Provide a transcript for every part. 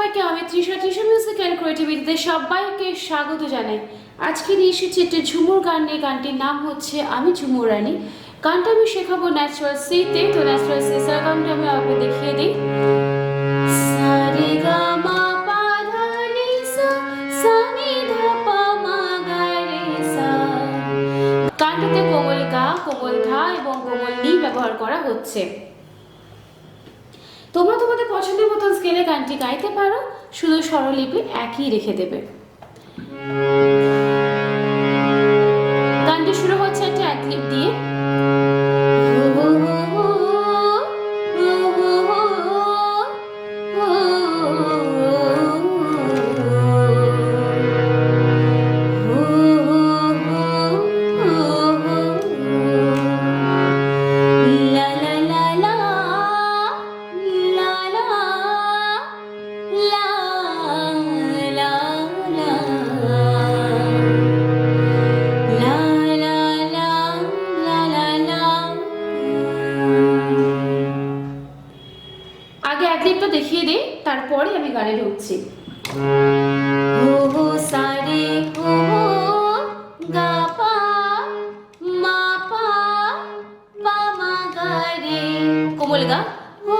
সবাইকে আমি Trisha music and ক্রিয়েটিভিটিতে সবাইকে স্বাগত জানাই। আজকে নিয়ে এসেছি একটি ঝুমুর গান নিয়ে। গানটির নাম হচ্ছে আমি ঝুমুর রানী। গানটা আমি শেখাবো ন্যাচারাল সিতে। তো ন্যাচারাল সি গানটা আমি আপনাকে দেখিয়ে দিই। সা রে গা মা পা ধা নি সা, সা নি ধা পা মা গা রে সা। গানটাতে কোমল গা, কোমল ধা এবং কোমল নি ব্যবহার করা হচ্ছে। তোমরা তোমাদের পছন্দের মতন স্কেলে গানটি গাইতে পারো, শুধু স্বরলিপি একই রেখে দেবে। গানটি শুরু হচ্ছে একটা অ্যাডলিপ দিয়ে। আগে অ্যাডলিপটা দেখিয়ে দিই, তারপরে আমি গানে ঢুকছি। হো হো সা রে হো হো গা পা মা পা পা মা গা রে, কোমল গা। হো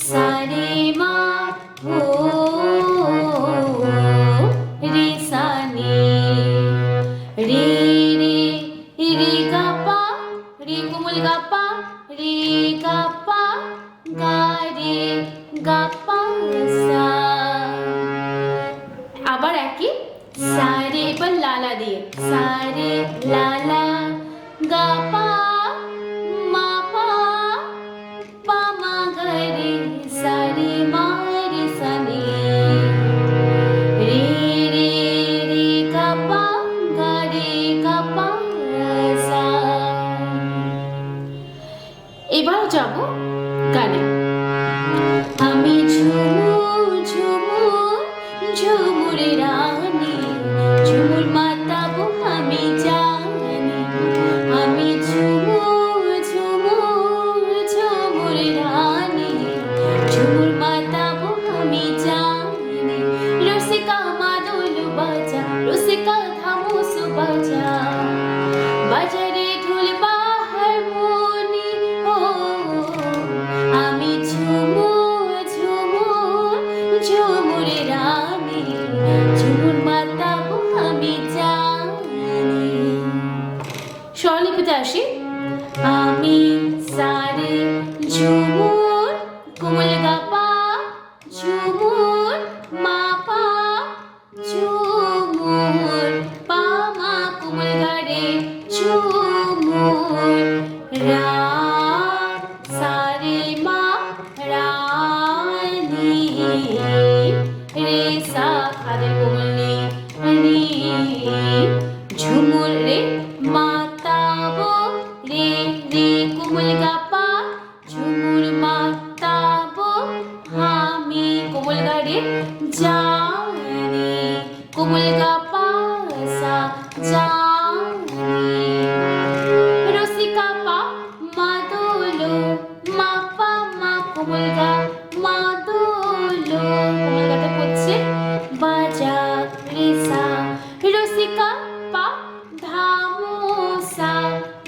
সা রে মা হো রে সা নি রে রে রে গা পা রে, কোমল গা পা রে গা পা গা রে গা পা সা। আবার একই সা রে, এবার লালা দিয়ে সা রে লালা গা পা মা পা পা মা গা রে সা রে মা রে সা নি রে রে রে গা পা গা রে গা পা সা। এবার যাব গানে। আমি ঝুমুর ঝুমুর ঝুমুর রানী, ঝুমুর মাতাবো আমি জানি। আমি ঝুমুর ঝুমুর ঝুমুর রানী, ঝুমুর মাতাবো আমি জানি। রসিকা মাদল বাজা, রসিকা ধামুস বাজা, বাজারে ঢোল বাহার মনি। ও আমি ঝুমুর ঝুমুর ঝুমুর রানী, ঝুমুর মাতাবো আমি জানি। স্বরলিপিতে আসি। আমি সা রে ঝুমুর, কোমল গা পা ঝুমুর মা পা ঝুমুর পা মা কোমল গা রে ঝুমুর রা সা রে মা রানী রে সা খাদের কোমল নি নি ঝুমুর রে মাতাবো রে রে কোমল গা পা ঝুমুর মাতাবো আমি, কোমল গা রে জানি, কোমল গা পা সা জানি। রসিকা পা মাদলো মা পা মা কোমল গা মাদলো, কোমল গাতে পড়ছে বাজা রে সা। রসিকা পা ধামোসা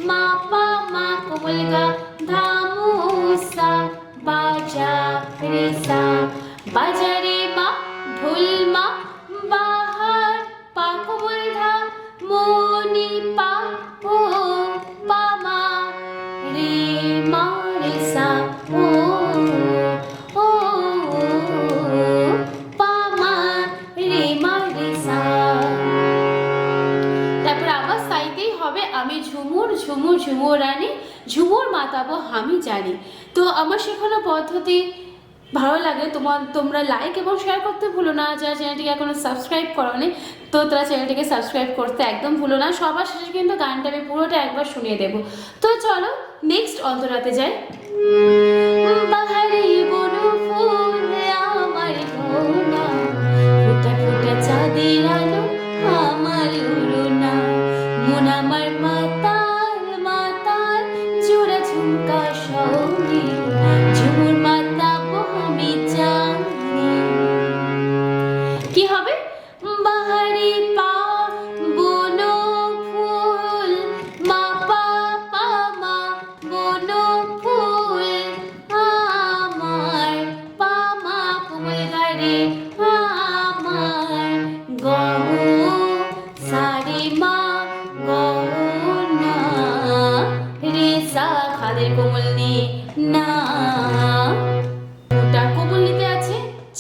মা পা মা কোমল গা ধামোসা, বাজা রে সা। বাজা রে মা ঢোল মা বাহার পা কোমল ধা মনি পা ও পা মা রে মা রে সা ও ও পা মা রে মা রে সা। তারপর আবার সাইতেই হবে আমি ঝুমুর ঝুমুর ঝুমুর রানী, ঝুমুর মাতাবো আমি জানি। তো আমার শেখানো পদ্ধতি ভালো লাগে তোমরা লাইক এবং শেয়ার করতে ভুলো না। যারা চ্যানেলটিকে এখনো সাবস্ক্রাইব করোনি, তো তারা চ্যানেলটিকে সাবস্ক্রাইব করতে একদম ভুলো না। সবার শেষে কিন্তু গানটা আমি পুরোটা একবার শুনিয়ে দেবো। তো চলো নেক্সট অন্তরাতে যাই। বাহারি বন ফুল আমার ঘোনা, ফুটা ফুটা চাঁদের আলো আমার উড়োনা, মন আমার মাতাল মাতাল জোড়া ঝুমকা সঙ্গে, ঝুমুর মাতাবো আমি জানি।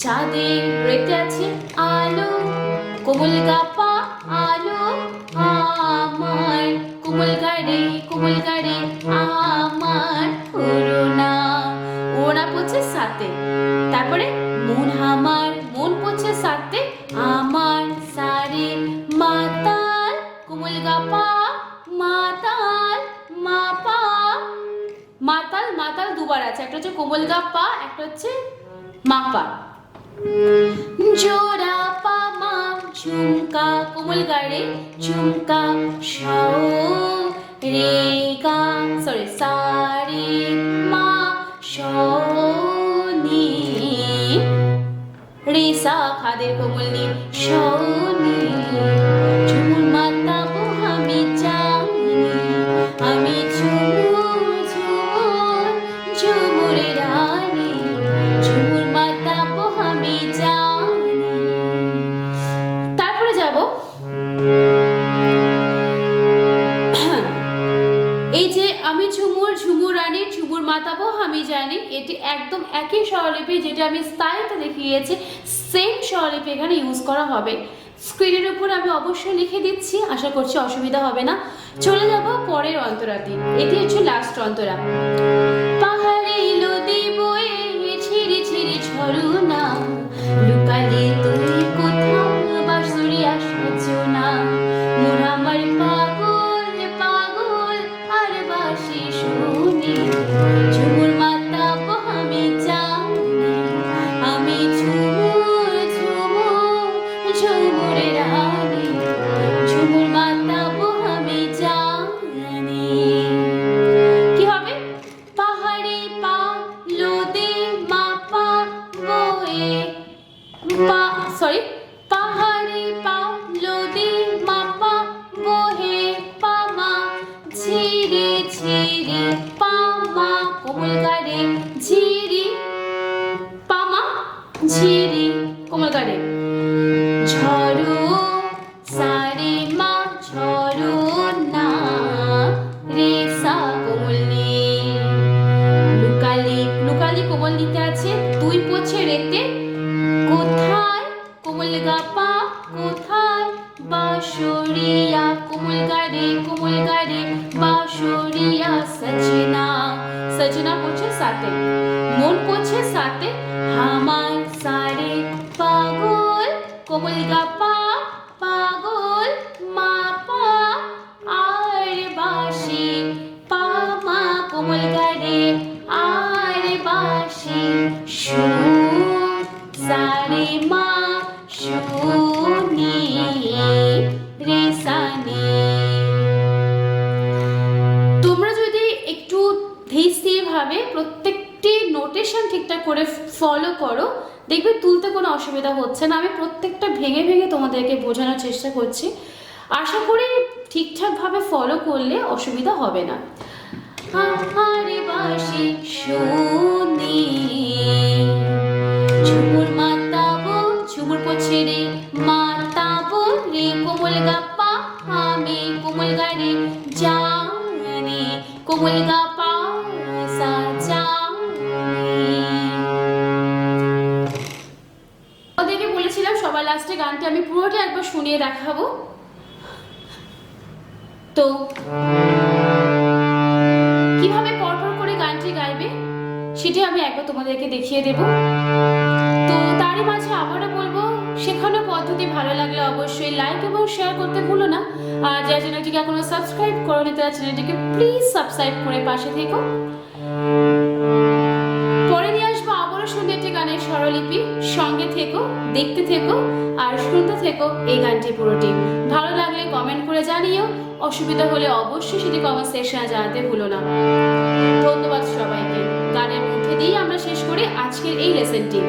চাঁদের রেতে আছে আলো, কোমল গাপা আলো আমার, কোমল গাড়ি আমার করুণা। ওরা পড়ছে সাথে। তারপরে মন আমার, মন পড়ছে সাথে আমার, সারে মাতাল, কোমল গাপা মাতাল মাপা, মাতাল মাতাল দুবার আছে, একটা হচ্ছে কোমল গাপা, একটা হচ্ছে মাপা। জোড়া পামা ঝুমকা, কোমল গাড়ে ঝুমকা, সাও রে গা সরি সারে মা শনি, রে সা খাদের কোমল নি শনি। ঝুমুর মাতাবো আমি জানি, আমি ঝুমুর ঝুমুর ঝুমুরে রানী, ঝুমুর মাতাবো আমি জানি। তারপরে যাব এই যে আমি ঝুমুর ঝুমুর রানী ঝুমুর মাতাবো আমি জানি, এটি একদম একই স্বরলিপি যেটা আমি স্টাইলটা দেখিয়েছি, সেম স্বরলিপি এখানে ইউজ করা হবে। স্ক্রিনের উপর আমি অবশ্যই লিখে দিচ্ছি, আশা করছি অসুবিধা হবে না। চলে যাব পরের অন্তরাতে, এটি হচ্ছে লাস্ট অন্তরা। পাহাড়ে নদী বয়ে ছিড়ি ছিড়ি ঝরনা, লুকালে তুই কোথাও বাঁশুরিয়া সজনা, মোর আমার পাগল পাগল আর বাঁশি শুনি, ঝুমুর মাতাবো আমি জানি, আমি ঝুমুর ঝুমুর ঝুমুরে রানী, ঝুমুর মাতাবো আমি জানি। কি হবে? পাহাড়ে পা লোদে মাপা বয়ে পা সরি পাহাড়ে পা লোদে মাপা বহে পামা, ঝিরি ঝিরি পামা, কোমল গাড়ে ঝিরি পামা ঝিরি কোমল গাড়ে, ঝড়ো সারে মা ঝড়ো না, রে সা কোমল নি, লুকালি লুকালি কোমল নিতে আছে, তুই পড়ছে রেতে, কোথায় কোমল গাপা কোথায়, বাঁশরিয়া কোমল গাড়ে বাঁশরিয়া, সজনা সজনা পড়ছে সাথে, মন পড়ছে সাথে, আমার সারে পাগল কোমল গাপা পাগল মাপা, আর বাঁশি পামা কোমল গাড়ে আর বাঁশি, সুর সারে মা শুনি রে সানি। তোমরা যদি একটু ধীর স্থির ভাবে প্রত্যেকটি নোটেশন ঠিকঠাক করে ফলো করো, দেখবে তুলতে কোনো অসুবিধা হচ্ছে না। আমি প্রত্যেকটা ভেঙে ভেঙে তোমাদেরকে বোঝানোর চেষ্টা করছি, আশা করি ঠিকঠাকভাবে ফলো করলে অসুবিধা হবে না। আহারে বাঁশি শুনি, ঝুমুর মাতাবো ঝুমুর পড়ছে রে মাতাবো রে, কোমল গাপা আমি কোমল গাড়ে জানি, কোমল গাপা সা জানি। ওদেরকে বলেছিলাম সবার লাস্টে গানটা আমি পুরোটা একবার শুনিয়ে দেখাবো, তো কিভাবে পরপর করে গানটি গাইবে সেটি আমি একবার তোমাদেরকে দেখিয়ে দেব। তো তারই মাঝে আবারও বলবো, শেখানোর পদ্ধতি ভালো লাগলে অবশ্যই লাইক এবং শেয়ার করতে ভুলো না। আর যারা চ্যানেলটিকে এখনো সাবস্ক্রাইব করোনি তারা চ্যানেলটিকে প্লিজ সাবস্ক্রাইব করে পাশে থেকো। পরে নিয়ে আসবো আবারও সুন্দর একটি গানের স্বরলিপি, সঙ্গে থেকো, দেখতে থেকো আর শুনতে থেকো এই গানটি পুরোটি। ভালো লাগলে কমেন্ট করে জানিও, অসুবিধা হলে অবশ্যই সেটি কমেন্ট সেকশনে জানাতে ভুলো না। ধন্যবাদ সবাইকে। গানের মধ্যে দিয়েই আমরা শেষ করি আজকের এই লেসনটি।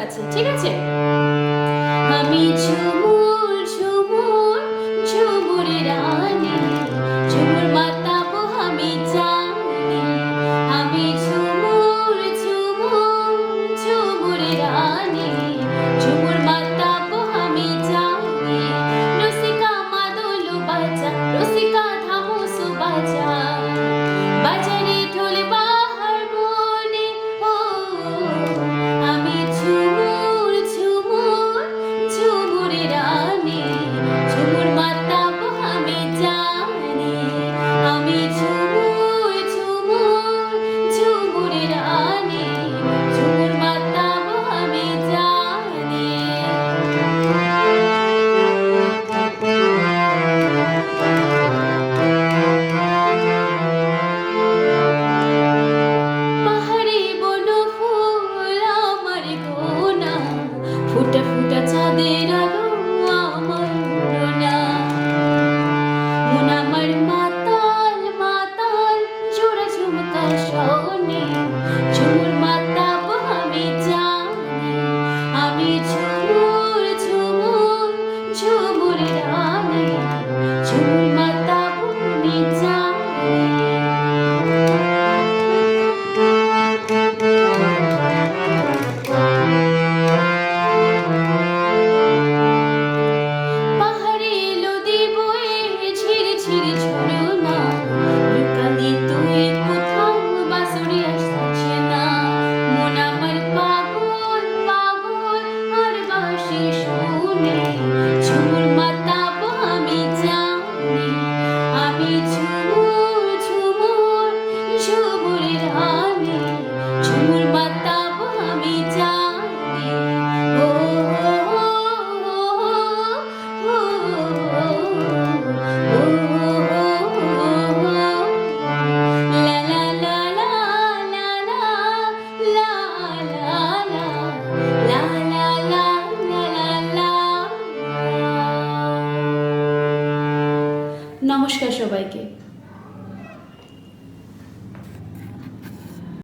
কাছে, ঠিক আছে?